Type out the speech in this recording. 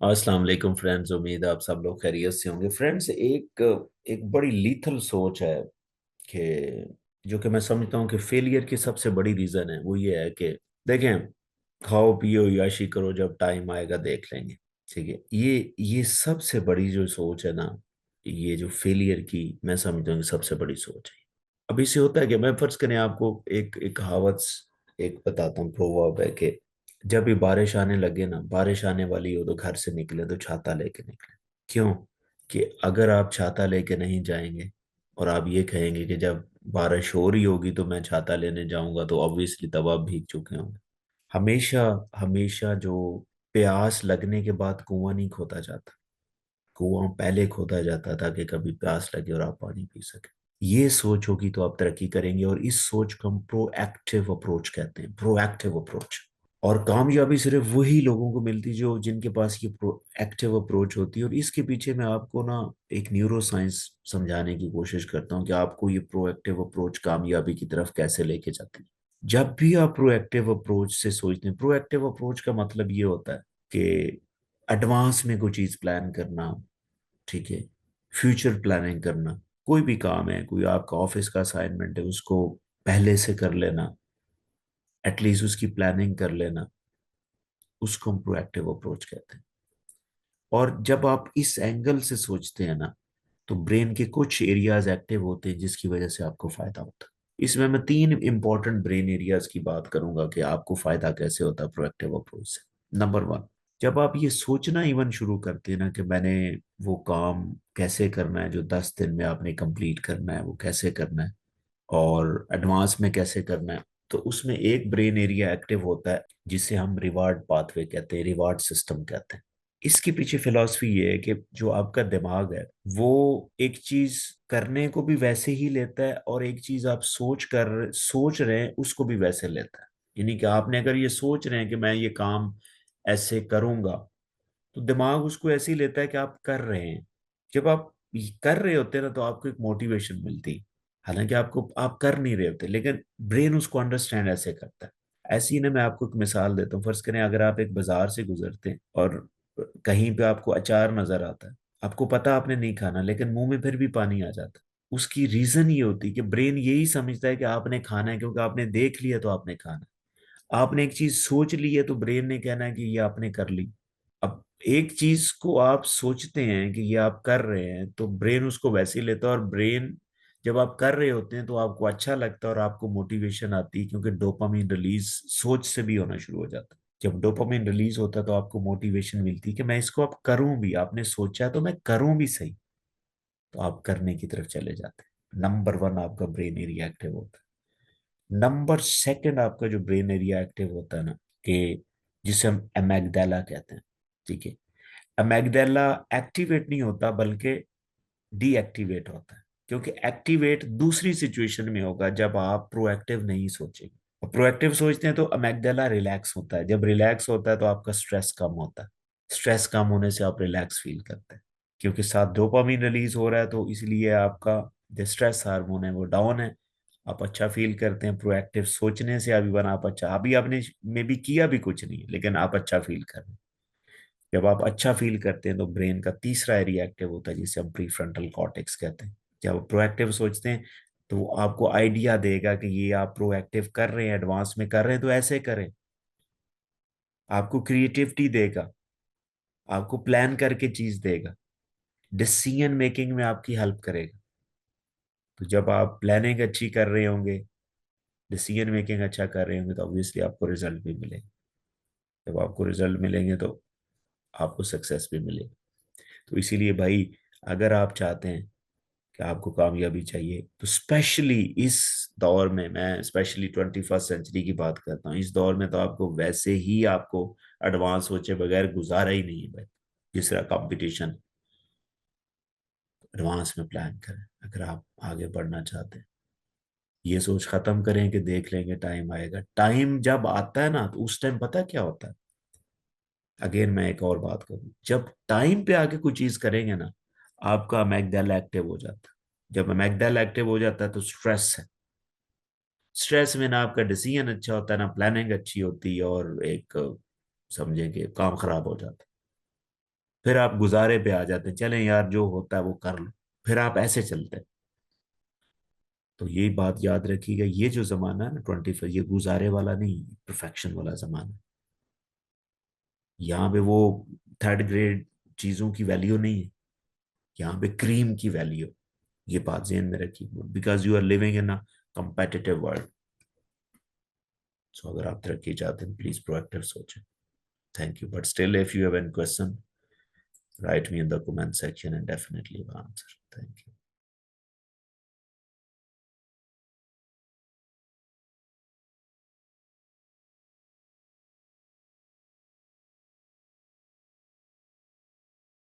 अस्सलाम वालेकुम फ्रेंड्स। उम्मीद है आप सब लोग खैरियत से होंगे। फ्रेंड्स, एक एक बड़ी लीथल सोच है कि जो कि मैं समझता हूँ कि फेलियर की सबसे बड़ी रीज़न है, वो ये है कि देखें, खाओ पियो याशी करो, जब टाइम आएगा देख लेंगे। ठीक है, ये सबसे बड़ी जो सोच है ना, ये जो फेलियर की मैं समझता हूँ कि सबसे बड़ी सोच है। अब इससे होता है कि मैं फर्ज करें आपको एक एक कहावत एक बताता हूँ, प्रोवर्ब है कि जब भी बारिश आने लगे ना, बारिश आने वाली हो तो घर से निकले तो छाता लेके निकले। क्यों? कि अगर आप छाता लेके नहीं जाएंगे और आप ये कहेंगे कि जब बारिश हो रही होगी तो मैं छाता लेने जाऊंगा, तो ऑब्वियसली तब आप भीग चुके होंगे। हमेशा हमेशा जो प्यास लगने के बाद कुआं नहीं खोदा जाता, कुआं पहले खोदा जाता था कि कभी प्यास लगे और आप पानी पी सके। ये सोच होगी तो आप तरक्की करेंगे, और इस सोच को हम प्रोएक्टिव अप्रोच कहते हैं, प्रोएक्टिव अप्रोच। और कामयाबी सिर्फ वही लोगों को मिलती जो जिनके पास ये प्रोएक्टिव अप्रोच होती है। और इसके पीछे मैं आपको ना एक न्यूरो साइंस समझाने की कोशिश करता हूँ कि आपको ये प्रोएक्टिव अप्रोच कामयाबी की तरफ कैसे लेके जाती है। जब भी आप प्रोएक्टिव अप्रोच से सोचते हैं, प्रोएक्टिव अप्रोच का मतलब ये होता है कि एडवांस में कोई चीज प्लान करना। ठीक है, फ्यूचर प्लानिंग करना। कोई भी काम है, कोई आपका ऑफिस का असाइनमेंट है, उसको पहले से कर लेना, एटलीस्ट उसकी प्लानिंग कर लेना, उसको हम प्रोएक्टिव अप्रोच कहते हैं। और जब आप इस एंगल से सोचते हैं ना, तो ब्रेन के कुछ एरियाज एक्टिव होते हैं जिसकी वजह से आपको फायदा होता है। इसमें मैं तीन इंपॉर्टेंट ब्रेन एरियाज की बात करूंगा कि आपको फायदा कैसे होता है प्रोएक्टिव अप्रोच से। नंबर वन, जब आप ये सोचना इवन शुरू करते हैं ना कि मैंने वो काम कैसे करना है जो 10 दिन में आपने कंप्लीट करना है, वो कैसे करना है और एडवांस में कैसे करना है, तो उसमें एक ब्रेन एरिया एक्टिव होता है जिसे हम रिवार्ड पाथवे कहते हैं, रिवार्ड सिस्टम कहते हैं। इसके पीछे फिलॉसफी ये है कि जो आपका दिमाग है, वो एक चीज करने को भी वैसे ही लेता है, और एक चीज आप सोच रहे हैं उसको भी वैसे लेता है। यानी कि आपने अगर ये सोच रहे हैं कि मैं ये काम ऐसे करूंगा, तो दिमाग उसको ऐसे ही लेता है कि आप कर रहे हैं। जब आप ये कर रहे होते हैं ना, तो आपको एक मोटिवेशन मिलती है। हालांकि आपको आप कर नहीं रहे होते, लेकिन ब्रेन उसको अंडरस्टैंड ऐसे करता है। ऐसे ही ना, मैं आपको एक मिसाल देता हूँ। फर्ज करें अगर आप एक बाजार से गुजरते हैं और कहीं पे आपको अचार नजर आता है, आपको पता आपने नहीं खाना, लेकिन मुंह में फिर भी पानी आ जाता है। उसकी रीजन ये होती है कि ब्रेन यही समझता है कि आपने खाना है, क्योंकि आपने देख लिया तो आपने खाना है। आपने एक चीज सोच ली है तो ब्रेन ने कहना है कि ये आपने कर ली। अब एक चीज को आप सोचते हैं कि ये आप कर रहे हैं, तो ब्रेन उसको वैसे ही लेता है। और ब्रेन, जब आप कर रहे होते हैं तो आपको अच्छा लगता है और आपको मोटिवेशन आती है, क्योंकि डोपामिन रिलीज सोच से भी होना शुरू हो जाता है। जब डोपामिन रिलीज होता है तो आपको मोटिवेशन मिलती है कि मैं इसको अब करूं भी, आपने सोचा है तो मैं करूं भी सही। तो आप करने की तरफ चले जाते हैं। नंबर वन, आपका ब्रेन एरिया एक्टिव होता है। नंबर सेकंड, आपका जो ब्रेन एरिया एक्टिव होता है ना, कि जिसे हम एमेगडाला कहते हैं। ठीक है, अमेगडाला एक्टिवेट नहीं होता, बल्कि डीएक्टिवेट होता है। क्योंकि एक्टिवेट दूसरी सिचुएशन में होगा, जब आप प्रोएक्टिव नहीं सोचेंगे। और प्रोएक्टिव सोचते हैं तो अमेगडाला रिलैक्स होता है। जब रिलैक्स होता है तो आपका स्ट्रेस कम होता है। स्ट्रेस कम होने से आप रिलैक्स फील करते हैं, क्योंकि साथ डोपामिन रिलीज हो रहा है, तो इसलिए आपका जो स्ट्रेस हार्मोन है वो डाउन है। आप अच्छा फील करते हैं प्रोएक्टिव सोचने से। अभी बना आप अच्छा, अभी आपने मे भी किया भी कुछ नहीं है, लेकिन आप अच्छा फील कर रहे हैं। जब आप अच्छा फील करते हैं तो ब्रेन का तीसरा एरिया एक्टिव होता है जिसे हम प्री फ्रंटल कॉर्टेक्स कहते हैं। जब आप प्रोएक्टिव सोचते हैं तो आपको आइडिया देगा कि ये आप प्रोएक्टिव कर रहे हैं, एडवांस में कर रहे हैं, तो ऐसे करें। आपको क्रिएटिविटी देगा, आपको प्लान करके चीज देगा, डिसीजन मेकिंग में आपकी हेल्प करेगा। तो जब आप प्लानिंग अच्छी कर रहे होंगे, डिसीजन मेकिंग अच्छा कर रहे होंगे, तो ऑब्वियसली आपको रिजल्ट भी मिलेगा। जब आपको रिजल्ट मिलेंगे तो आपको सक्सेस भी मिलेगी। तो इसीलिए भाई, अगर आप चाहते हैं कि आपको कामयाबी चाहिए, तो स्पेशली इस दौर में, मैं स्पेशली 21st सेंचुरी की बात करता हूँ, इस दौर में तो आपको वैसे ही आपको एडवांस सोचे बगैर गुजारा ही नहीं है भाई। जिस तरह कंपटीशन, एडवांस में प्लान करें अगर आप आगे बढ़ना चाहते हैं। ये सोच खत्म करें कि देख लेंगे टाइम आएगा। टाइम जब आता है ना, तो उस टाइम पता क्या होता है। अगेन मैं एक और बात करूं, जब टाइम पे आके कोई चीज करेंगे ना, आपका मैगडाला एक्टिव हो जाता है। जब मैगडाला एक्टिव हो जाता है तो स्ट्रेस है। स्ट्रेस में ना आपका डिसीजन अच्छा होता है, ना प्लानिंग अच्छी होती है, और एक समझे कि काम खराब हो जाता है। फिर आप गुजारे पे आ जाते हैं, चलें यार जो होता है वो कर लो, फिर आप ऐसे चलते हैं। तो यही बात याद रखिएगा, ये जो जमाना है ना 25, ये गुजारे वाला नहीं, परफेक्शन वाला जमाना है। यहाँ पे वो थर्ड ग्रेड चीजों की वैल्यू नहीं है, यहाँ पे क्रीम की वैल्यू। ये बात ध्यान में रखिए, because you are living in a competitive world. So अगर आप तरक्की चाहते हैं प्लीज प्रोएक्टिव सोचें। Thank you, but still if you have any question, write me in the comment section and definitely will answer. Thank you.